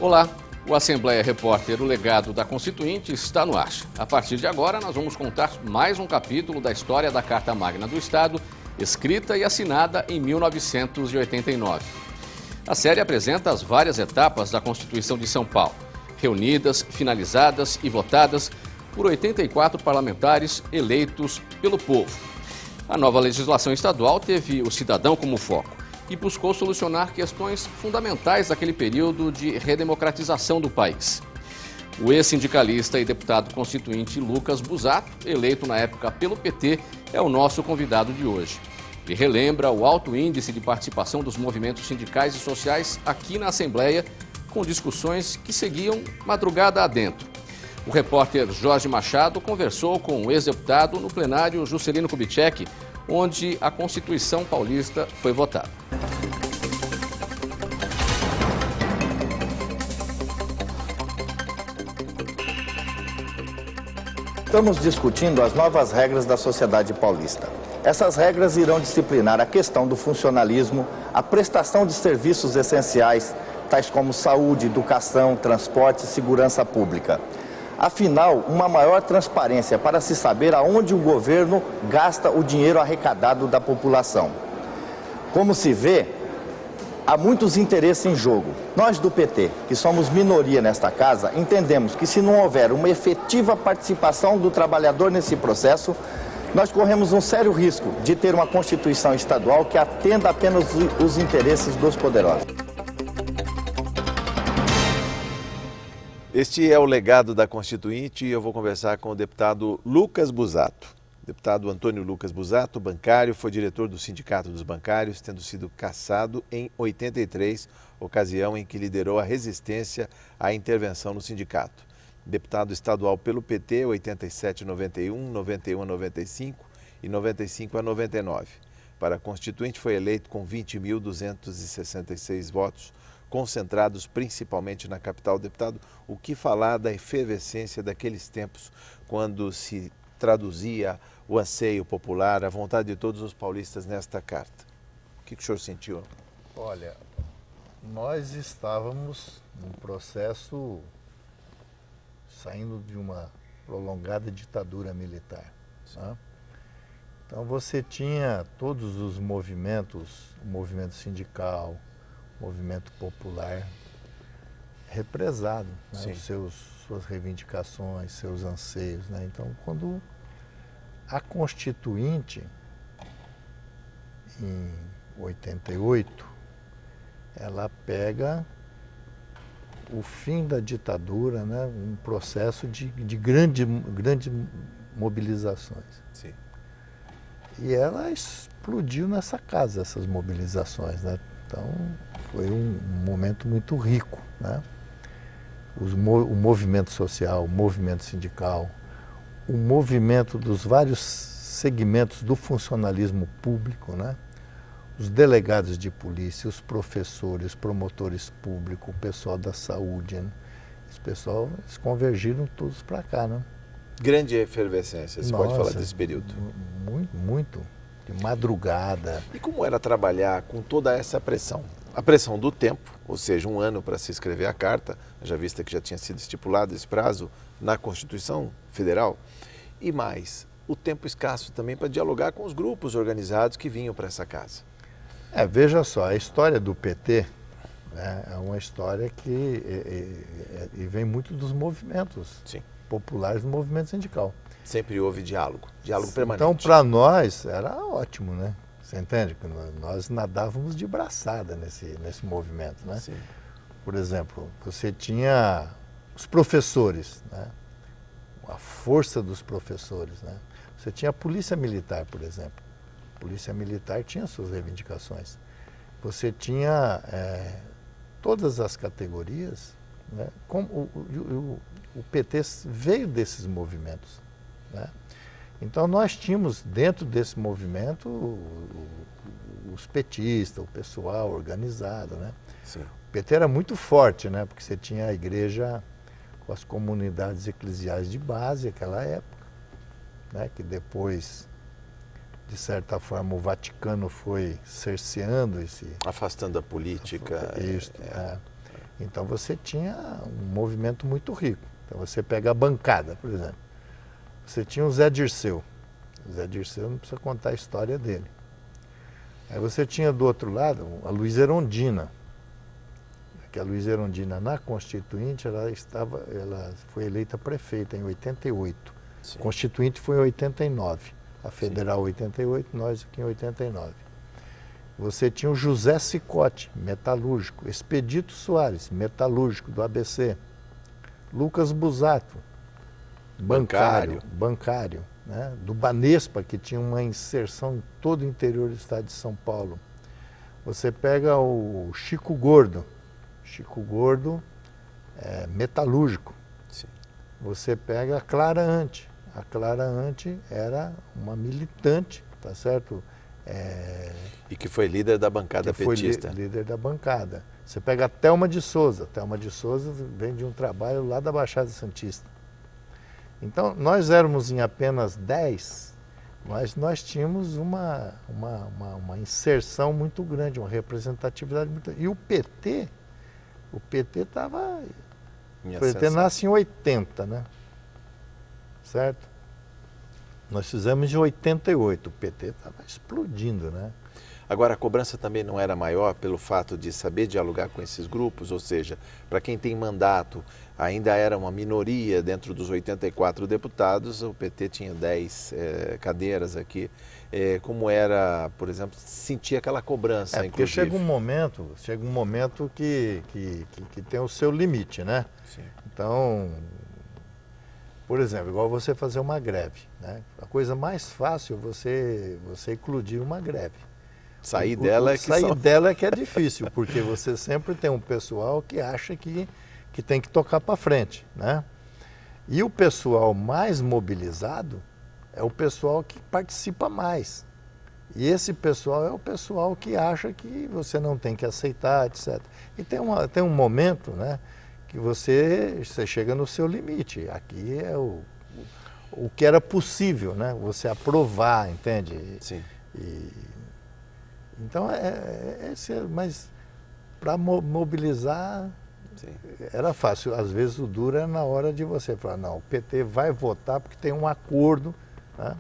Olá, o Assembleia Repórter, o legado da Constituinte, está no ar. A partir de agora, nós vamos contar mais um capítulo da história da Carta Magna do Estado, escrita e assinada em 1989. A série apresenta as várias etapas da Constituição de São Paulo, reunidas, finalizadas e votadas por 84 parlamentares eleitos pelo povo. A nova legislação estadual teve o cidadão como foco e buscou solucionar questões fundamentais daquele período de redemocratização do país. O ex-sindicalista e deputado constituinte Lucas Busato, eleito na época pelo PT, é o nosso convidado de hoje. Ele relembra o alto índice de participação dos movimentos sindicais e sociais aqui na Assembleia, com discussões que seguiam madrugada adentro. O repórter Jorge Machado conversou com o ex-deputado no plenário Juscelino Kubitschek, onde a Constituição Paulista foi votada. Estamos discutindo as novas regras da sociedade paulista. Essas regras irão disciplinar a questão do funcionalismo, a prestação de serviços essenciais, tais como saúde, educação, transporte e segurança pública. Afinal, uma maior transparência para se saber aonde o governo gasta o dinheiro arrecadado da população. Como se vê, há muitos interesses em jogo. Nós do PT, que somos minoria nesta casa, entendemos que se não houver uma efetiva participação do trabalhador nesse processo, nós corremos um sério risco de ter uma Constituição estadual que atenda apenas os interesses dos poderosos. Este é o legado da Constituinte e eu vou conversar com o deputado Lucas Busato. Deputado Antônio Lucas Busato, bancário, foi diretor do Sindicato dos Bancários, tendo sido cassado em 83, ocasião em que liderou a resistência à intervenção no sindicato. Deputado estadual pelo PT, 87 a 91, 91 a 95 e 95 a 99. Para a Constituinte foi eleito com 20.266 votos, concentrados principalmente na capital. Deputado, o que falar da efervescência daqueles tempos, quando se traduzia o anseio popular, a vontade de todos os paulistas nesta carta? O que o senhor sentiu? Olha, nós estávamos num processo saindo de uma prolongada ditadura militar, né? Então você tinha todos os movimentos, o movimento sindical, o movimento popular represado, né? Suas reivindicações, seus anseios, né? Então, quando a Constituinte, em 88, ela pega o fim da ditadura, né? Um processo de grandes mobilizações. Sim. E ela explodiu nessa casa, essas mobilizações, né? Então, foi um momento muito rico, né? O movimento social, o movimento sindical, o movimento dos vários segmentos do funcionalismo público, né? Os delegados de polícia, os professores, promotores públicos, o pessoal da saúde, né? Esse pessoal, eles convergiram todos para cá, né? Grande efervescência, você pode falar desse período? Muito, de madrugada. E como era trabalhar com toda essa pressão? A pressão do tempo, ou seja, um ano para se escrever a carta, já vista que já tinha sido estipulado esse prazo na Constituição Federal, e mais, o tempo escasso também para dialogar com os grupos organizados que vinham para essa casa. Veja só, a história do PT, né, é uma história que vem muito dos movimentos populares, do movimento sindical. Sempre houve diálogo permanente. Então, para nós, era ótimo, né? Você entende? Nós nadávamos de braçada nesse movimento, né? Sim. Por exemplo, você tinha os professores, né? A força dos professores, né? Você tinha a polícia militar, por exemplo. A polícia militar tinha suas reivindicações. Você tinha todas as categorias, né? O PT veio desses movimentos, né? Então nós tínhamos dentro desse movimento os petistas, o pessoal organizado, né? Sim. O PT era muito forte, né? Porque você tinha a igreja com as comunidades eclesiais de base naquela época, né? Que depois, de certa forma, o Vaticano foi cerceando esse... Afastando a política. Isso, Então você tinha um movimento muito rico. Então você pega a bancada, por exemplo. Você tinha o Zé Dirceu. O Zé Dirceu não precisa contar a história dele. Aí você tinha do outro lado a Luísa Erundina. Que a Luísa Erundina, na Constituinte, ela foi eleita prefeita em 88. Sim. Constituinte foi em 89. A Federal 88, nós aqui em 89. Você tinha o José Cicote, metalúrgico. Expedito Soares, metalúrgico, do ABC. Lucas Busato, bancário, né? Do Banespa, que tinha uma inserção em todo o interior do estado de São Paulo. Você pega o Chico Gordo, metalúrgico. Sim. Você pega a Clara Ante. A Clara Ante era uma militante, tá certo? E que foi líder da bancada petista. Foi líder da bancada. Você pega a Thelma de Souza. Thelma de Souza vem de um trabalho lá da Baixada Santista. Então, nós éramos em apenas 10, mas nós tínhamos uma inserção muito grande, uma representatividade muito grande. E o PT estava... O PT nasce em 80, né? Certo? Nós fizemos em 88, o PT estava explodindo, né? Agora, a cobrança também não era maior pelo fato de saber dialogar com esses grupos, ou seja, para quem tem mandato, ainda era uma minoria dentro dos 84 deputados, o PT tinha 10 cadeiras aqui. Como era, por exemplo, sentir aquela cobrança, porque inclusive? chega um momento que tem o seu limite, né? Sim. Então, por exemplo, igual você fazer uma greve, né? A coisa mais fácil é você eclodir uma greve. Sair dela dela é que é difícil, porque você sempre tem um pessoal que acha que tem que tocar para frente, né? E o pessoal mais mobilizado é o pessoal que participa mais. E esse pessoal é o pessoal que acha que você não tem que aceitar, etc. E tem um momento, né, que você chega no seu limite. Aqui é o que era possível, né? Você aprovar, entende? Sim. Então, mas para mobilizar, sim, era fácil. Às vezes o duro é na hora de você falar, não, o PT vai votar porque tem um acordo, né?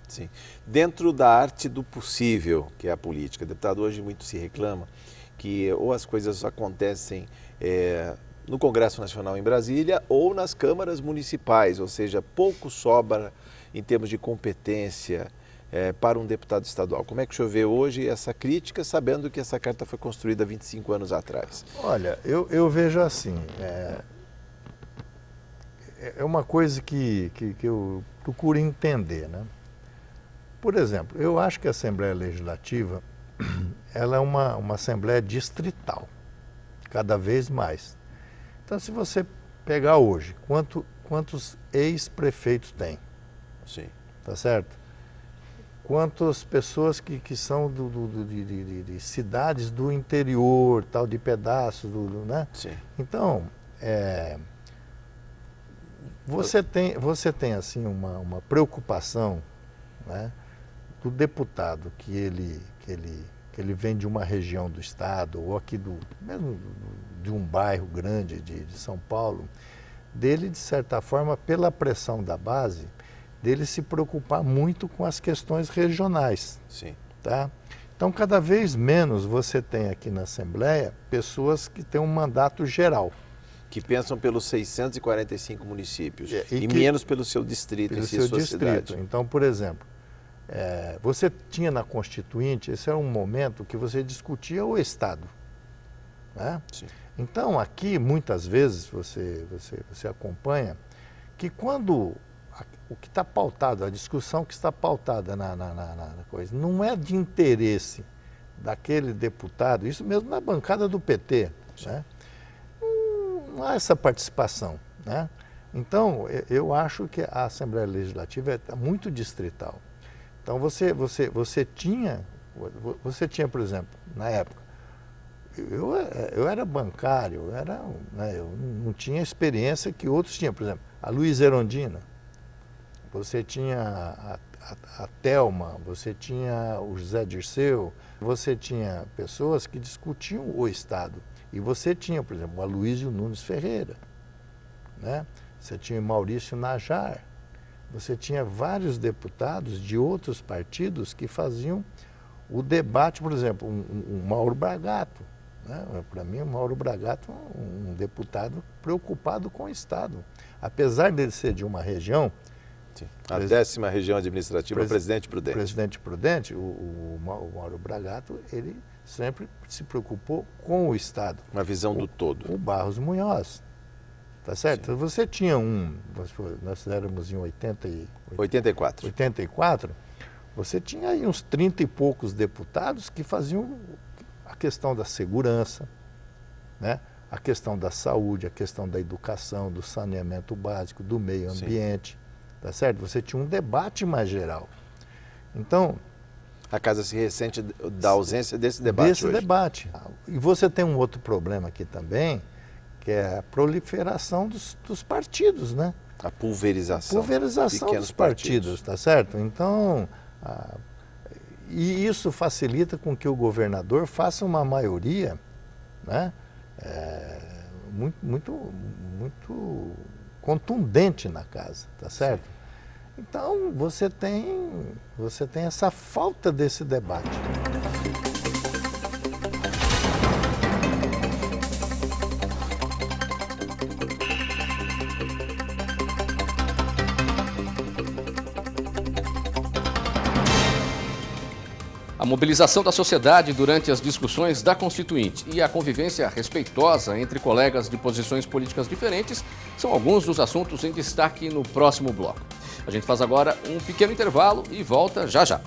Sim. Dentro da arte do possível, que é a política, deputado, hoje muito se reclama que ou as coisas acontecem no Congresso Nacional em Brasília ou nas câmaras municipais, ou seja, pouco sobra em termos de competência para um deputado estadual. Como é que o senhor vê hoje essa crítica, sabendo que essa carta foi construída 25 anos atrás? Olha, eu vejo assim, é uma coisa que eu procuro entender, né? Por exemplo, eu acho que a Assembleia Legislativa ela é uma Assembleia distrital, cada vez mais. Então, se você pegar hoje, quantos ex-prefeitos tem? Sim. Tá certo? Quantas pessoas que são de cidades do interior, tal, de pedaços, né? Sim. Então, você tem assim uma preocupação, né, do deputado que ele vem de uma região do estado ou aqui mesmo de um bairro grande de São Paulo, dele de certa forma pela pressão da base, dele se preocupar muito com as questões regionais. Sim. Tá? Então, cada vez menos você tem aqui na Assembleia pessoas que têm um mandato geral. Que pensam pelos 645 municípios e menos pelo seu distrito, pelo em si, seu sua distrito. cidade. Então, por exemplo, você tinha na Constituinte, esse era um momento que você discutia o Estado. Né? Sim. Então, aqui, muitas vezes, você acompanha que quando o que está pautado, a discussão que está pautada na coisa, não é de interesse daquele deputado, isso mesmo na bancada do PT, né? Não há essa participação, né? Então, eu acho que a Assembleia Legislativa é muito distrital. Então, você tinha, por exemplo, na época, eu era bancário, eu não tinha a experiência que outros tinham. Por exemplo, a Luísa Erundina, você tinha a Thelma, você tinha o José Dirceu, você tinha pessoas que discutiam o Estado. E você tinha, por exemplo, o Aloysio Nunes Ferreira, né? Você tinha o Maurício Najar, você tinha vários deputados de outros partidos que faziam o debate, por exemplo, o Mauro Bragato, né? Para mim, o Mauro Bragato é um deputado preocupado com o Estado. Apesar dele ser de uma região... Sim. A 10ª região administrativa, Presidente Prudente. Presidente Prudente, o Mauro Bragato, ele sempre se preocupou com o Estado. Uma visão do todo. O Barros Munhoz, tá certo? Sim. Você tinha nós éramos em 84, você tinha aí uns 30 e poucos deputados que faziam a questão da segurança, né? A questão da saúde, a questão da educação, do saneamento básico, do meio ambiente. Sim. Tá certo? Você tinha um debate mais geral. Então... A casa se ressente da ausência desse debate hoje. Desse debate. E você tem um outro problema aqui também, que é a proliferação dos partidos, né? A pulverização. Pulverização dos partidos, tá certo? Então, e isso facilita com que o governador faça uma maioria, né? Muito contundente na casa, tá certo? Sim. Então, você tem essa falta desse debate. A mobilização da sociedade durante as discussões da Constituinte e a convivência respeitosa entre colegas de posições políticas diferentes são alguns dos assuntos em destaque no próximo bloco. A gente faz agora um pequeno intervalo e volta já já.